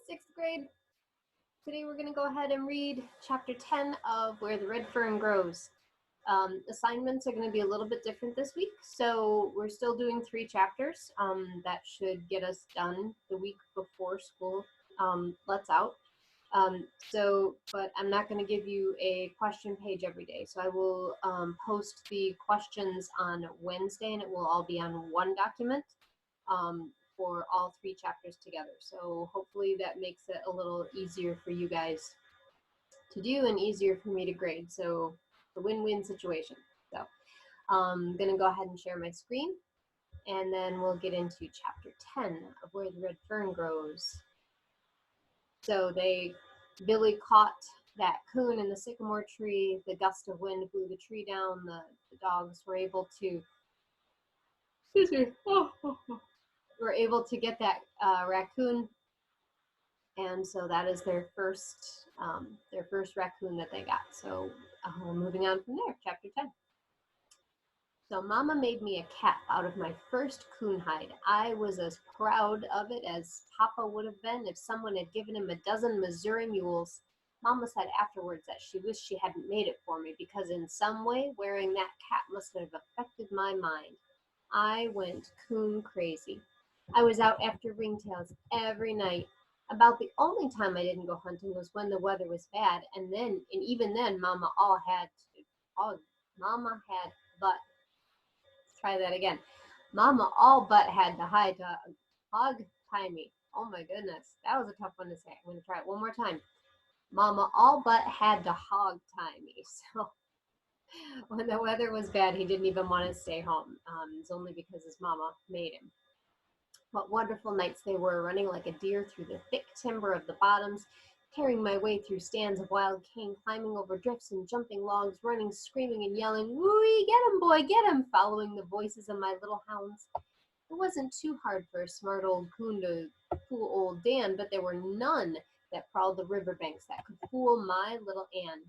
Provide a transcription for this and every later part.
sixth grade. Today we're going to go ahead and read Chapter 10 of Where the Red Fern Grows. Assignments are going to be a little bit different this week, so we're still doing 3 chapters. That should get us done the week before school lets out. But I'm not going to give you a question page every day, so I will post the questions on Wednesday, and it will all be on one document. For all 3 chapters together. So hopefully that makes it a little easier for you guys to do and easier for me to grade. So it's a win-win situation. So I'm going to go ahead and share my screen, and then we'll get into chapter 10 of Where the Red Fern Grows. So Billy caught that coon in the sycamore tree. The gust of wind blew the tree down. The dogs were able to, were able to get that raccoon, and so that is their first raccoon that they got. So moving on from there, chapter 10. So Mama made me a cap out of my first coon hide. I was as proud of it as Papa would have been if someone had given him a dozen Missouri mules. Mama said afterwards that she wished she hadn't made it for me because in some way wearing that cap must have affected my mind. I went coon crazy. I was out after ringtails every night. About the only time I didn't go hunting was when the weather was bad, and even then, Mama had to hide to hog tie me. Oh my goodness, that was a tough one to say. I'm going to try it one more time. Mama all but had to hog tie me. So when the weather was bad, he didn't even want to stay home. It's only because his mama made him. What wonderful nights they were, running like a deer through the thick timber of the bottoms, carrying my way through stands of wild cane, climbing over drifts and jumping logs, running, screaming, and yelling, "Woo-wee, get him, boy, get him!" following the voices of my little hounds. It wasn't too hard for a smart old coon to fool old Dan, but there were none that prowled the riverbanks that could fool my little Ann.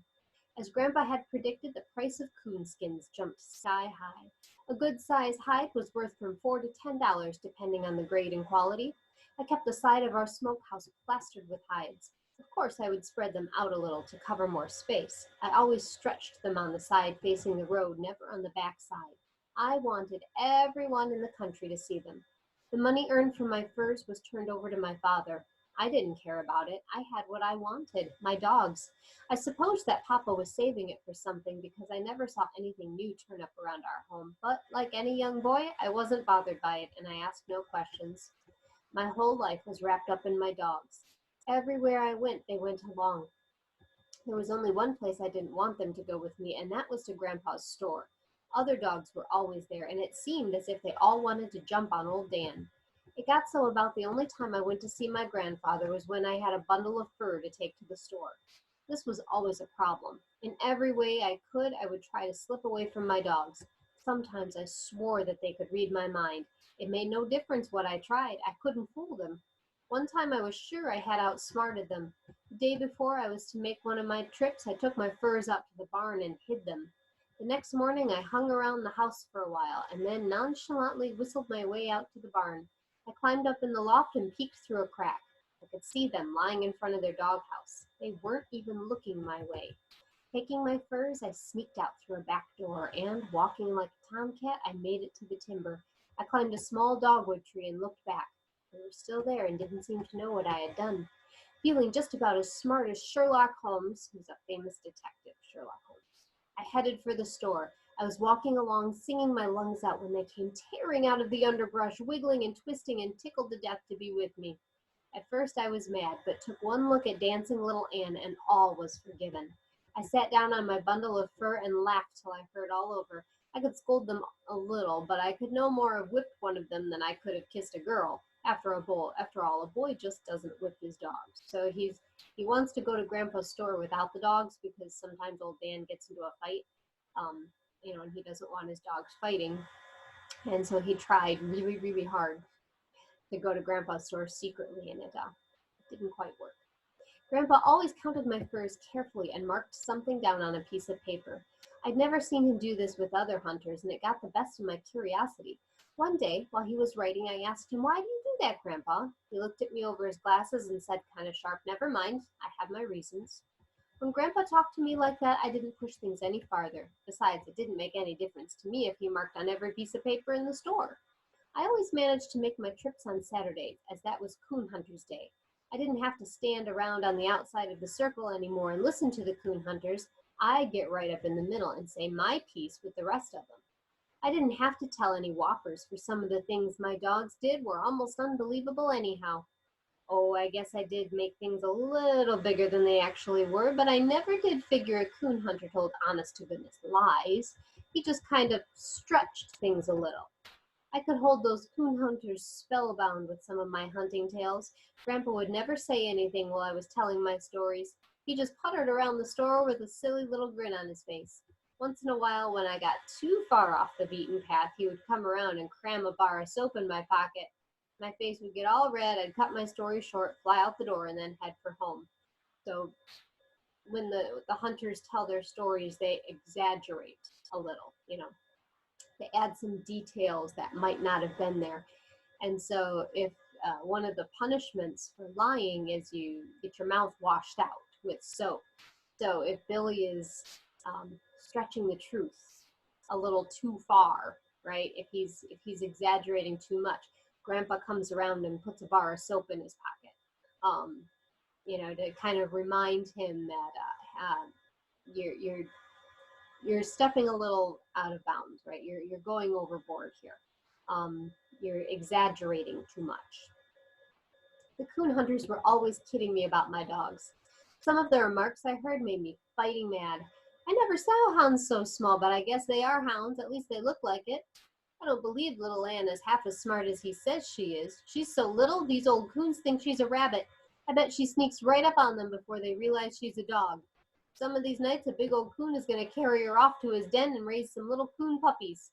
As Grandpa had predicted, the price of coonskins jumped sky high. A good-sized hide was worth from $4 to $10, depending on the grade and quality. I kept the side of our smokehouse plastered with hides. Of course, I would spread them out a little to cover more space. I always stretched them on the side facing the road, never on the back side. I wanted everyone in the country to see them. The money earned from my furs was turned over to my father. I didn't care about it. I had what I wanted, my dogs. I supposed that Papa was saving it for something because I never saw anything new turn up around our home. But like any young boy, I wasn't bothered by it, and I asked no questions. My whole life was wrapped up in my dogs. Everywhere I went, they went along. There was only one place I didn't want them to go with me, and that was to Grandpa's store. Other dogs were always there, and it seemed as if they all wanted to jump on old Dan. It got so about the only time I went to see my grandfather was when I had a bundle of fur to take to the store. This was always a problem. In every way I could, I would try to slip away from my dogs. Sometimes I swore that they could read my mind. It made no difference what I tried. I couldn't fool them. One time I was sure I had outsmarted them. The day before I was to make one of my trips, I took my furs out to the barn and hid them. The next morning I hung around the house for a while and then nonchalantly whistled my way out to the barn. I climbed up in the loft and peeked through a crack. I could see them lying in front of their doghouse. They weren't even looking my way. Taking my furs, I sneaked out through a back door and, walking like a tomcat, I made it to the timber. I climbed a small dogwood tree and looked back. They were still there and didn't seem to know what I had done. Feeling just about as smart as Sherlock Holmes, who's a famous detective, Sherlock Holmes, I headed for the store. I was walking along, singing my lungs out when they came tearing out of the underbrush, wiggling and twisting and tickled to death to be with me. At first I was mad, but took one look at dancing little Ann and all was forgiven. I sat down on my bundle of fur and laughed till I hurt all over. I could scold them a little, but I could no more have whipped one of them than I could have kissed a girl. After all, a boy just doesn't whip his dogs. So he wants to go to Grandpa's store without the dogs because sometimes old Dan gets into a fight. And he doesn't want his dogs fighting. And so he tried really, really hard to go to Grandpa's store secretly, and it didn't quite work. Grandpa always counted my furs carefully and marked something down on a piece of paper. I'd never seen him do this with other hunters, and it got the best of my curiosity. One day, while he was writing, I asked him, "Why do you do that, Grandpa. He looked at me over his glasses and said kind of sharp, never mind, I have my reasons. When Grandpa talked to me like that, I didn't push things any farther. Besides, it didn't make any difference to me if he marked on every piece of paper in the store. I always managed to make my trips on Saturdays, as that was coon hunters' day. I didn't have to stand around on the outside of the circle anymore and listen to the coon hunters. I'd get right up in the middle and say my piece with the rest of them. I didn't have to tell any whoppers, for some of the things my dogs did were almost unbelievable anyhow. Oh, I guess I did make things a little bigger than they actually were, but I never did figure a coon hunter told honest to goodness lies. He just kind of stretched things a little. I could hold those coon hunters spellbound with some of my hunting tales. Grandpa would never say anything while I was telling my stories. He just puttered around the store with a silly little grin on his face. Once in a while, when I got too far off the beaten path, he would come around and cram a bar of soap in my pocket. My face would get all red, I'd cut my story short, fly out the door, and then head for home. So when the hunters tell their stories, they exaggerate a little, They add some details that might not have been there. And so if one of the punishments for lying is you get your mouth washed out with soap. So if Billy is stretching the truth a little too far, right? If he's exaggerating too much, Grandpa comes around and puts a bar of soap in his pocket, to kind of remind him that you're stepping a little out of bounds, right? You're going overboard here. You're exaggerating too much. The coon hunters were always kidding me about my dogs. Some of the remarks I heard made me fighting mad. I never saw hounds so small, but I guess they are hounds. At least they look like it. I don't believe little Ann is half as smart as he says she is. She's so little, these old coons think she's a rabbit. I bet she sneaks right up on them before they realize she's a dog. Some of these nights, a big old coon is going to carry her off to his den and raise some little coon puppies.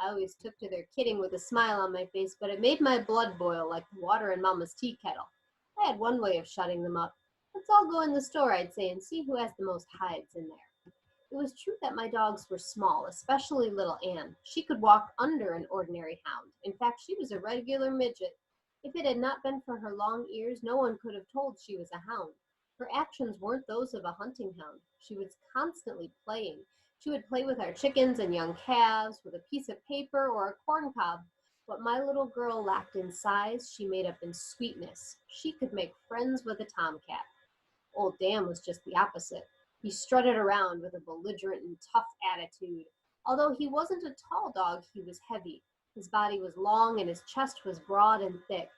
I always took to their kidding with a smile on my face, but it made my blood boil like the water in Mama's tea kettle. I had one way of shutting them up. Let's all go in the store, I'd say, and see who has the most hides in there. It was true that my dogs were small, especially little Ann. She could walk under an ordinary hound. In fact, she was a regular midget. If it had not been for her long ears, no one could have told she was a hound. Her actions weren't those of a hunting hound. She was constantly playing. She would play with our chickens and young calves, with a piece of paper or a corn cob. What my little girl lacked in size, she made up in sweetness. She could make friends with a tomcat. Old Dan was just the opposite. He strutted around with a belligerent and tough attitude. Although he wasn't a tall dog, he was heavy. His body was long and his chest was broad and thick.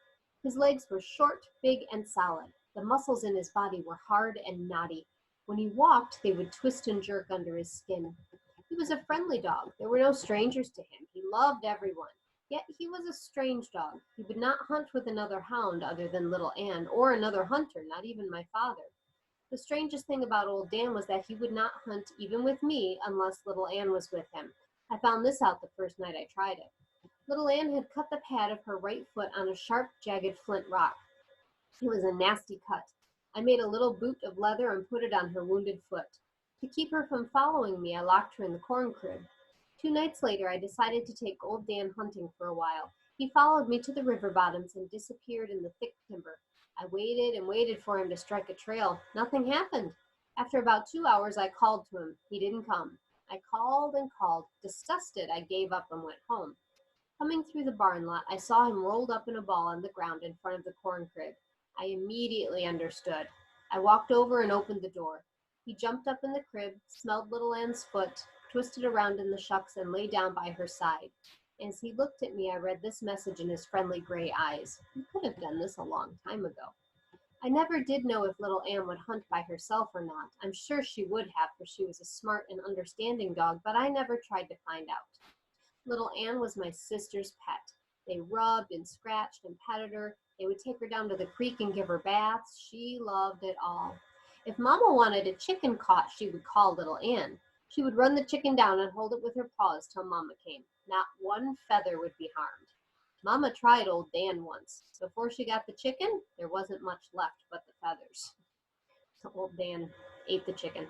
His legs were short, big, and solid. The muscles in his body were hard and knotty. When he walked, they would twist and jerk under his skin. He was a friendly dog. There were no strangers to him. He loved everyone. Yet he was a strange dog. He would not hunt with another hound other than little Ann, or another hunter, not even my father. The strangest thing about old Dan was that he would not hunt even with me unless little Ann was with him. I found this out the first night I tried it. Little Ann had cut the pad of her right foot on a sharp, jagged flint rock. It was a nasty cut. I made a little boot of leather and put it on her wounded foot. To keep her from following me, I locked her in the corn crib. 2 nights later, I decided to take old Dan hunting for a while. He followed me to the river bottoms and disappeared in the thick timber. I waited and waited for him to strike a trail. Nothing happened. After about 2 hours, I called to him. He didn't come. I called and called. Disgusted, I gave up and went home. Coming through the barn lot, I saw him rolled up in a ball on the ground in front of the corn crib. I immediately understood. I walked over and opened the door. He jumped up in the crib, smelled little Ann's foot, twisted around in the shucks, and lay down by her side. As he looked at me, I read this message in his friendly gray eyes. You could have done this a long time ago. I never did know if little Ann would hunt by herself or not. I'm sure she would have, for she was a smart and understanding dog, but I never tried to find out. Little Ann was my sister's pet. They rubbed and scratched and petted her. They would take her down to the creek and give her baths. She loved it all. If Mama wanted a chicken caught, she would call little Ann. She would run the chicken down and hold it with her paws till Mama came. Not one feather would be harmed. Mama tried old Dan once. Before she got the chicken, there wasn't much left but the feathers. So old Dan ate the chicken.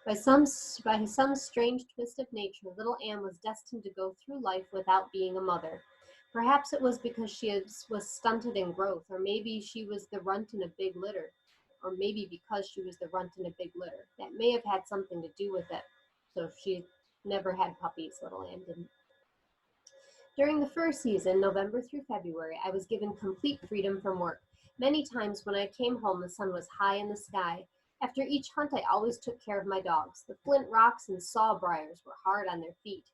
By some strange twist of nature, little Ann was destined to go through life without being a mother. Perhaps it was because was stunted in growth, or maybe she was the runt in a big litter, or maybe because she was the runt in a big litter. That may have had something to do with it. So she never had puppies, little Ann didn't. During the fur season, November through February, I was given complete freedom from work. Many times when I came home, the sun was high in the sky. After each hunt, I always took care of my dogs. The flint rocks and sawbriars were hard on their feet.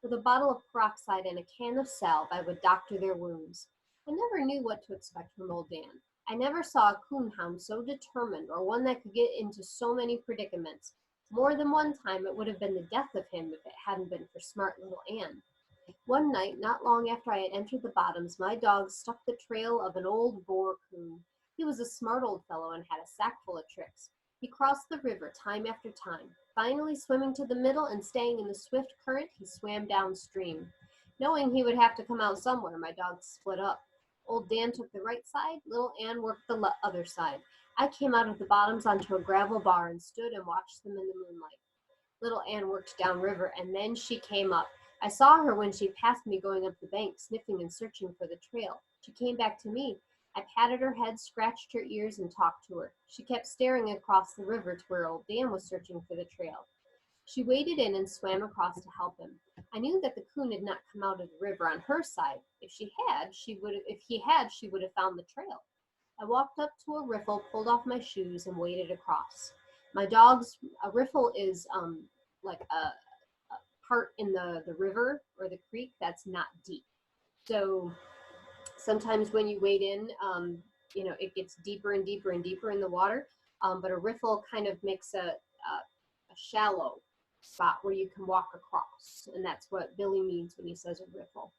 With a bottle of peroxide and a can of salve, I would doctor their wounds. I never knew what to expect from old Dan. I never saw a coonhound so determined or one that could get into so many predicaments. More than one time, it would have been the death of him if it hadn't been for smart little Ann. One night, not long after I had entered the bottoms, my dogs stuck the trail of an old boar coon. He was a smart old fellow and had a sack full of tricks. He crossed the river time after time. Finally, swimming to the middle and staying in the swift current, he swam downstream. Knowing he would have to come out somewhere, my dogs split up. Old Dan took the right side, little Ann worked the other side. I came out of the bottoms onto a gravel bar and stood and watched them in the moonlight. Little Ann worked downriver, and then she came up. I saw her when she passed me going up the bank, sniffing and searching for the trail. She came back to me. I patted her head, scratched her ears, and talked to her. She kept staring across the river to where old Dan was searching for the trail. She waded in and swam across to help him. I knew that the coon had not come out of the river on her side. If he had, she would have found the trail. I walked up to a riffle, pulled off my shoes, and waded across. My dogs, a riffle is like a part in the river or the creek that's not deep. So sometimes when you wade in, it gets deeper and deeper and deeper in the water. But a riffle kind of makes a shallow spot where you can walk across. And that's what Billy means when he says a riffle.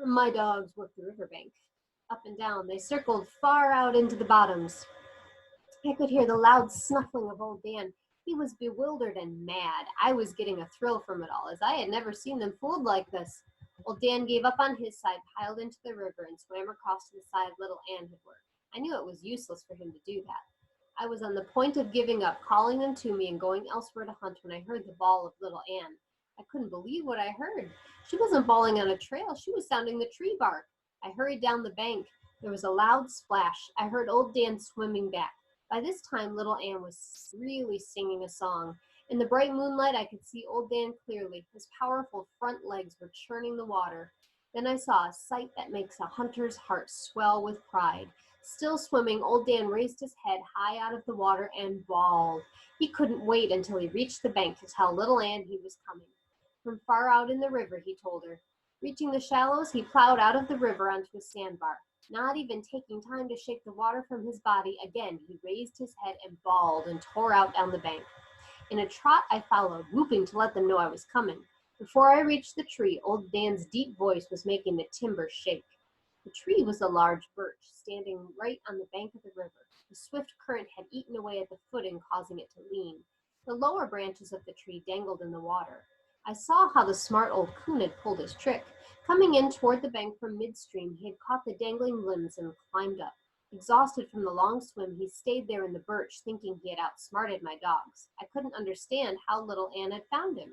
My dogs worked the riverbank, up and down. They circled far out into the bottoms. I could hear the loud snuffling of old Dan. He was bewildered and mad. I was getting a thrill from it all, as I had never seen them fooled like this. Old Dan gave up on his side, piled into the river, and swam across to the side little Ann had worked. I knew it was useless for him to do that. I was on the point of giving up, calling them to me and going elsewhere to hunt when I heard the bawl of little Ann. I couldn't believe what I heard. She wasn't bawling on a trail. She was sounding the tree bark. I hurried down the bank. There was a loud splash. I heard old Dan swimming back. By this time, little Ann was really singing a song. In the bright moonlight, I could see old Dan clearly. His powerful front legs were churning the water. Then I saw a sight that makes a hunter's heart swell with pride. Still swimming, old Dan raised his head high out of the water and bawled. He couldn't wait until he reached the bank to tell little Ann he was coming. From far out in the river, he told her. Reaching the shallows, he plowed out of the river onto a sandbar. Not even taking time to shake the water from his body, again he raised his head and bawled and tore out down the bank. In a trot I followed, whooping to let them know I was coming. Before I reached the tree, old Dan's deep voice was making the timber shake. The tree was a large birch, standing right on the bank of the river. The swift current had eaten away at the footing, causing it to lean. The lower branches of the tree dangled in the water. I saw how the smart old coon had pulled his trick. Coming in toward the bank from midstream, he had caught the dangling limbs and climbed up. Exhausted from the long swim, he stayed there in the birch, thinking he had outsmarted my dogs. I couldn't understand how little Ann had found him.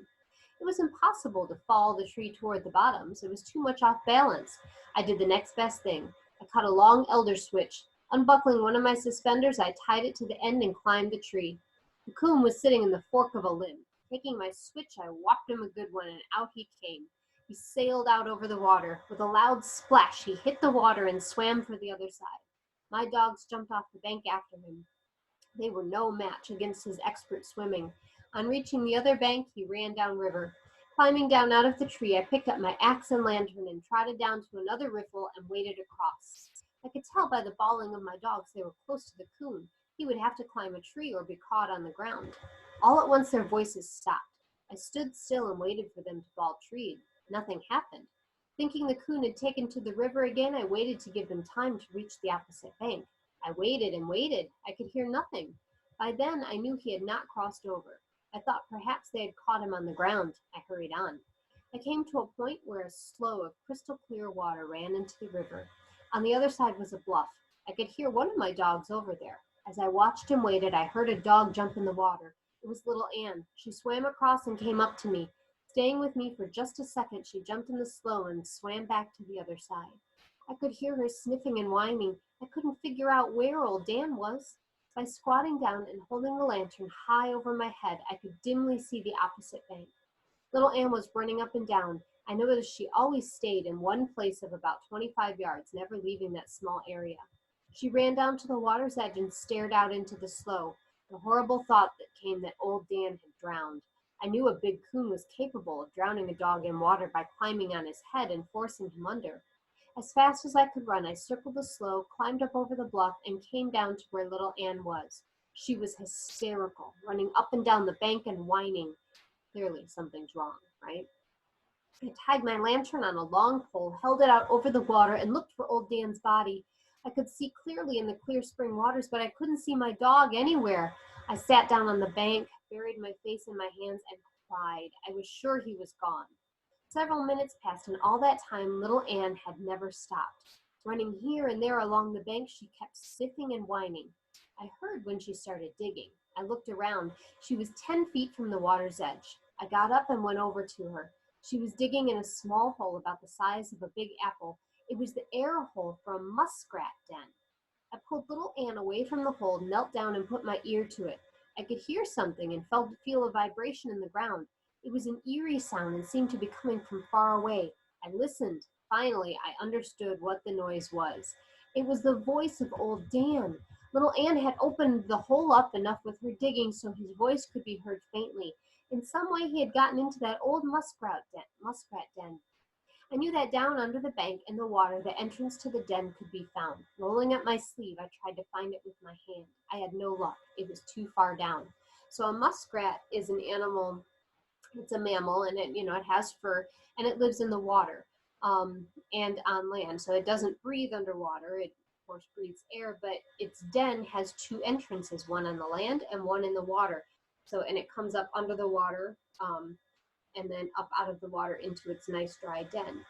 It was impossible to follow the tree toward the bottoms. It was too much off balance. I did the next best thing. I cut a long elder switch. Unbuckling one of my suspenders, I tied it to the end and climbed the tree. The coon was sitting in the fork of a limb. Taking my switch, I whopped him a good one, and out he came. He sailed out over the water. With a loud splash, he hit the water and swam for the other side. My dogs jumped off the bank after him. They were no match against his expert swimming. On reaching the other bank, he ran downriver. Climbing down out of the tree, I picked up my axe and lantern and trotted down to another riffle and waded across. I could tell by the bawling of my dogs they were close to the coon. He would have to climb a tree or be caught on the ground. All at once their voices stopped. I stood still and waited for them to bawl treed. Nothing happened. Thinking the coon had taken to the river again, I waited to give them time to reach the opposite bank. I waited and waited. I could hear nothing. By then, I knew he had not crossed over. I thought perhaps they had caught him on the ground. I hurried on. I came to a point where a slough of crystal clear water ran into the river. On the other side was a bluff. I could hear one of my dogs over there. As I watched and waited, I heard a dog jump in the water. It was little Ann. She swam across and came up to me. Staying with me for just a second, she jumped in the slough and swam back to the other side. I could hear her sniffing and whining. I couldn't figure out where old Dan was. By squatting down and holding the lantern high over my head, I could dimly see the opposite bank. Little Ann was running up and down. I noticed she always stayed in one place of about 25 yards, never leaving that small area. She ran down to the water's edge and stared out into the slough. The horrible thought that came that old Dan had drowned. I knew a big coon was capable of drowning a dog in water by climbing on his head and forcing him under. As fast as I could run, I circled the slough, climbed up over the bluff, and came down to where little Ann was. She was hysterical, running up and down the bank and whining. Clearly, something's wrong, right? I tied my lantern on a long pole, held it out over the water, and looked for old Dan's body. I could see clearly in the clear spring waters, but I couldn't see my dog anywhere. I sat down on the bank, buried my face in my hands, and cried. I was sure he was gone. Several minutes passed, and all that time little Ann had never stopped. Running here and there along the bank, she kept sniffing and whining. I heard when she started digging. I looked around. She was 10 feet from the water's edge. I got up and went over to her. She was digging in a small hole about the size of a big apple. It was the air hole for a muskrat den. I pulled little Ann away from the hole, knelt down, and put my ear to it. I could hear something and feel a vibration in the ground. It was an eerie sound and seemed to be coming from far away. I listened. Finally, I understood what the noise was. It was the voice of old Dan. Little Ann had opened the hole up enough with her digging so his voice could be heard faintly. In some way, he had gotten into that old muskrat den. I knew that down under the bank in the water, the entrance to the den could be found. Rolling up my sleeve, I tried to find it with my hand. I had no luck. It was too far down. So a muskrat is an animal. It's a mammal, and it has fur, and it lives in the water and on land. So it doesn't breathe underwater. It, of course, breathes air, but its den has two entrances, one on the land and one in the water. So, and it comes up under the water and then up out of the water into its nice dry den.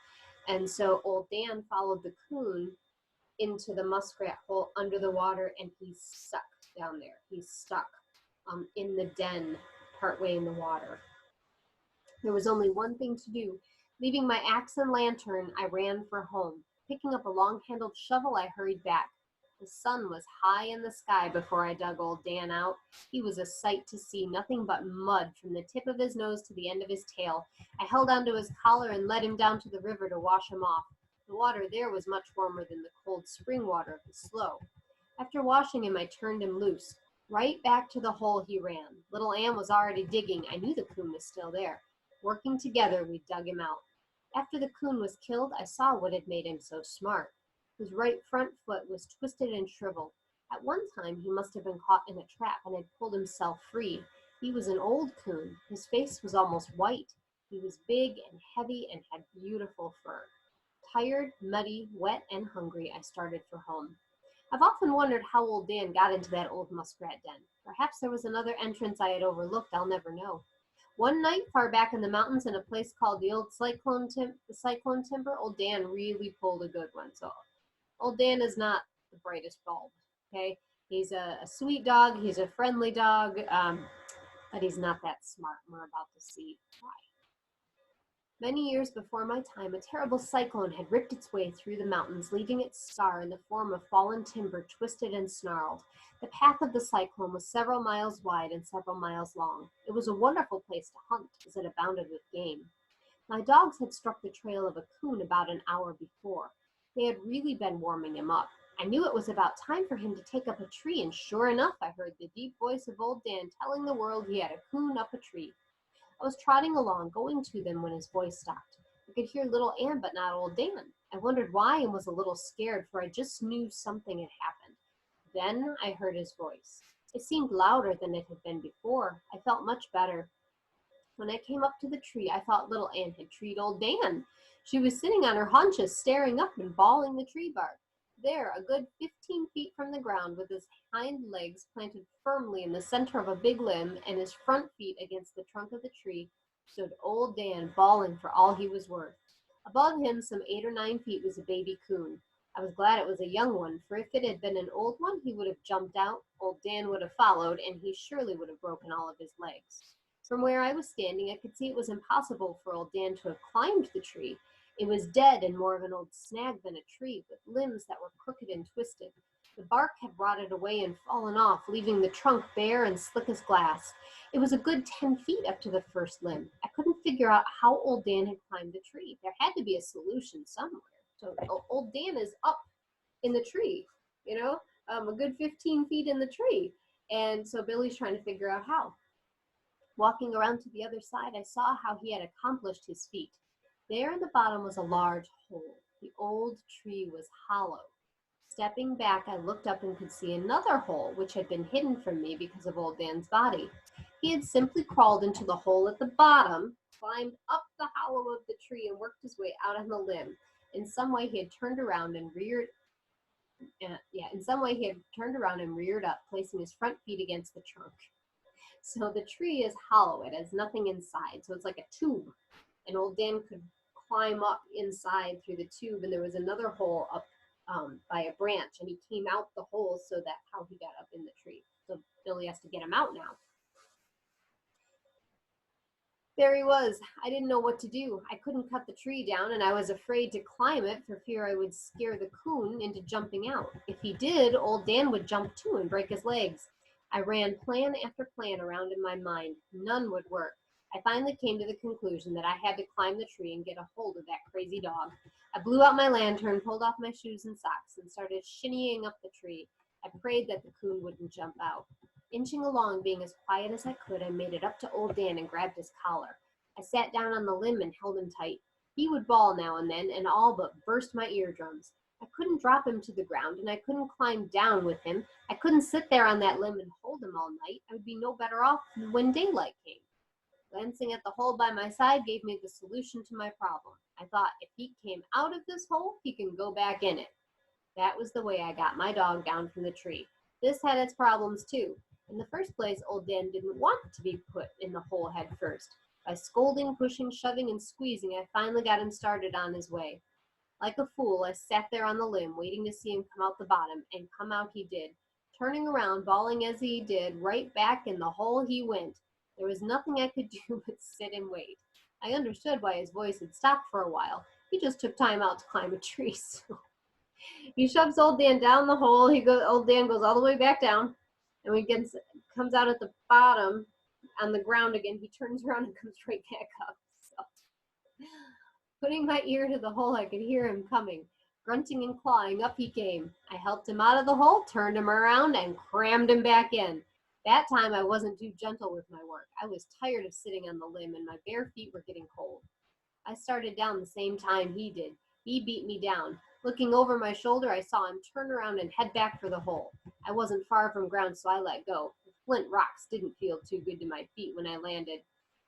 And so old Dan followed the coon into the muskrat hole under the water, and he's stuck down there. He's stuck in the den partway in the water. There was only one thing to do. Leaving my axe and lantern, I ran for home. Picking up a long-handled shovel, I hurried back. The sun was high in the sky before I dug old Dan out. He was a sight to see, nothing but mud from the tip of his nose to the end of his tail. I held onto his collar and led him down to the river to wash him off. The water there was much warmer than the cold spring water of the slough. After washing him, I turned him loose. Right back to the hole he ran. Little Ann was already digging. I knew the coon was still there. Working together, we dug him out. After the coon was killed, I saw what had made him so smart. His right front foot was twisted and shriveled. At one time, he must have been caught in a trap and had pulled himself free. He was an old coon. His face was almost white. He was big and heavy and had beautiful fur. Tired, muddy, wet, and hungry, I started for home. I've often wondered how old Dan got into that old muskrat den. Perhaps there was another entrance I had overlooked. I'll never know. One night, far back in the mountains in a place called the Cyclone Timber, old Dan really pulled a good one. So old Dan is not the brightest bulb, okay? He's a sweet dog. He's a friendly dog, but he's not that smart. We're about to see why. Many years before my time, a terrible cyclone had ripped its way through the mountains, leaving its scar in the form of fallen timber, twisted and snarled. The path of the cyclone was several miles wide and several miles long. It was a wonderful place to hunt, as it abounded with game. My dogs had struck the trail of a coon about an hour before. They had really been warming him up. I knew it was about time for him to take up a tree, and sure enough, I heard the deep voice of old Dan telling the world he had a coon up a tree. I was trotting along, going to them, when his voice stopped. I could hear little Ann, but not old Dan. I wondered why and was a little scared, for I just knew something had happened. Then I heard his voice. It seemed louder than it had been before. I felt much better. When I came up to the tree, I thought little Ann had treed old Dan. She was sitting on her haunches, staring up and bawling the tree bark. There, a good 15 feet from the ground, with his hind legs planted firmly in the center of a big limb and his front feet against the trunk of the tree, stood old Dan, bawling for all he was worth. Above him, some 8 or 9 feet, was a baby coon. I was glad it was a young one, for if it had been an old one, he would have jumped out, old Dan would have followed, and he surely would have broken all of his legs. From where I was standing, I could see it was impossible for old Dan to have climbed the tree. It was dead and more of an old snag than a tree, with limbs that were crooked and twisted. The bark had rotted away and fallen off, leaving the trunk bare and slick as glass. It was a good 10 feet up to the first limb. I couldn't figure out how old Dan had climbed the tree. There had to be a solution somewhere. So old Dan is up in the tree, a good 15 feet in the tree. And so Billy's trying to figure out how. Walking around to the other side, I saw how he had accomplished his feat. There in the bottom was a large hole. The old tree was hollow. Stepping back, I looked up and could see another hole, which had been hidden from me because of old Dan's body. He had simply crawled into the hole at the bottom, climbed up the hollow of the tree, and worked his way out on the limb. In some way, he had turned around and reared up, placing his front feet against the trunk. So the tree is hollow. It has nothing inside. So it's like a tube. And old Dan could climb up inside through the tube, and there was another hole up by a branch, and he came out the hole, so that's how he got up in the tree. So Billy has to get him out now. There he was. I didn't know what to do. I couldn't cut the tree down, and I was afraid to climb it for fear I would scare the coon into jumping out. If he did, old Dan would jump too and break his legs. I ran plan after plan around in my mind. None would work. I finally came to the conclusion that I had to climb the tree and get a hold of that crazy dog. I blew out my lantern, pulled off my shoes and socks, and started shinnying up the tree. I prayed that the coon wouldn't jump out. Inching along, being as quiet as I could, I made it up to old Dan and grabbed his collar. I sat down on the limb and held him tight. He would bawl now and then, and all but burst my eardrums. I couldn't drop him to the ground, and I couldn't climb down with him. I couldn't sit there on that limb and hold him all night. I would be no better off when daylight came. Glancing at the hole by my side gave me the solution to my problem. I thought, if he came out of this hole, he can go back in it. That was the way I got my dog down from the tree. This had its problems too. In the first place, old Dan didn't want to be put in the hole head first. By scolding, pushing, shoving, and squeezing, I finally got him started on his way. Like a fool, I sat there on the limb, waiting to see him come out the bottom, and come out he did. Turning around, bawling as he did, right back in the hole he went. There was nothing I could do but sit and wait. I understood why his voice had stopped for a while. He just took time out to climb a tree. So he shoves old Dan down the hole. Old Dan goes all the way back down, and when he comes out at the bottom on the ground again, he turns around and comes right back up. So, putting my ear to the hole, I could hear him coming. Grunting and clawing, up he came. I helped him out of the hole, turned him around, and crammed him back in. That time I wasn't too gentle with my work. I was tired of sitting on the limb, and my bare feet were getting cold. I started down the same time he did. He beat me down. Looking over my shoulder, I saw him turn around and head back for the hole. I wasn't far from ground, so I let go. The flint rocks didn't feel too good to my feet when I landed.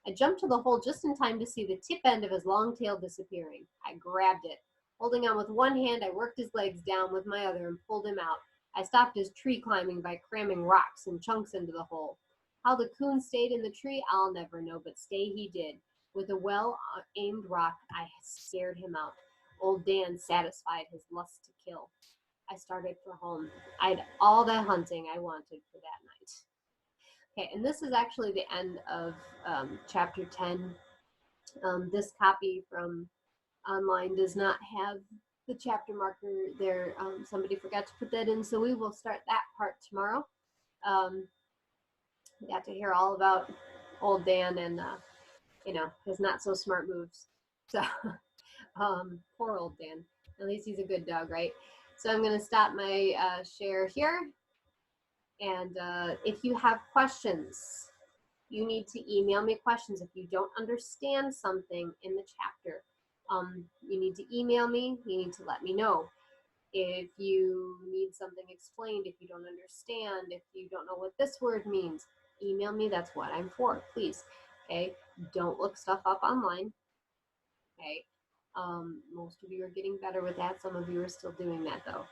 I jumped to the hole just in time to see the tip end of his long tail disappearing. I grabbed it. Holding on with one hand, I worked his legs down with my other and pulled him out. I stopped his tree climbing by cramming rocks and chunks into the hole. How the coon stayed in the tree, I'll never know, but stay he did. With a well-aimed rock, I scared him out. Old Dan satisfied his lust to kill. I started for home. I had all the hunting I wanted for that night. Okay, and this is actually the end of Chapter 10. This copy from online does not have the chapter marker there. Somebody forgot to put that in, so we will start that part tomorrow. We got to hear all about old Dan and his not so smart moves. So poor old Dan. At least he's a good dog, right? So I'm going to stop my share here. And if you have questions, you need to email me questions. If you don't understand something in the chapter, you need to email me. You need to let me know. If you need something explained, if you don't understand, if you don't know what this word means, email me. That's what I'm for, please. Okay, don't look stuff up online. Okay, most of you are getting better with that. Some of you are still doing that though.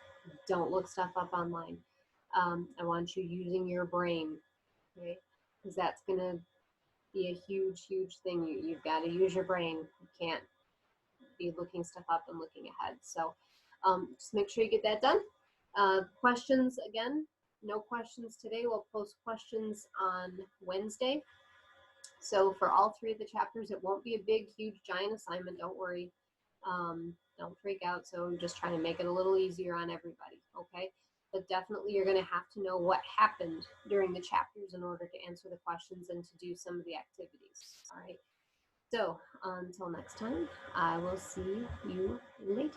Don't look stuff up online. I want you using your brain, okay? Because that's gonna be a huge, huge thing. You've got to use your brain. You can't be looking stuff up and looking ahead. So just make sure you get that done. Questions, again, no questions today. We'll post questions on Wednesday. So for all three of the chapters, it won't be a big, huge, giant assignment. Don't worry. Don't freak out. So I'm just trying to make it a little easier on everybody, okay? But definitely you're going to have to know what happened during the chapters in order to answer the questions and to do some of the activities, all right? So until next time, I will see you later.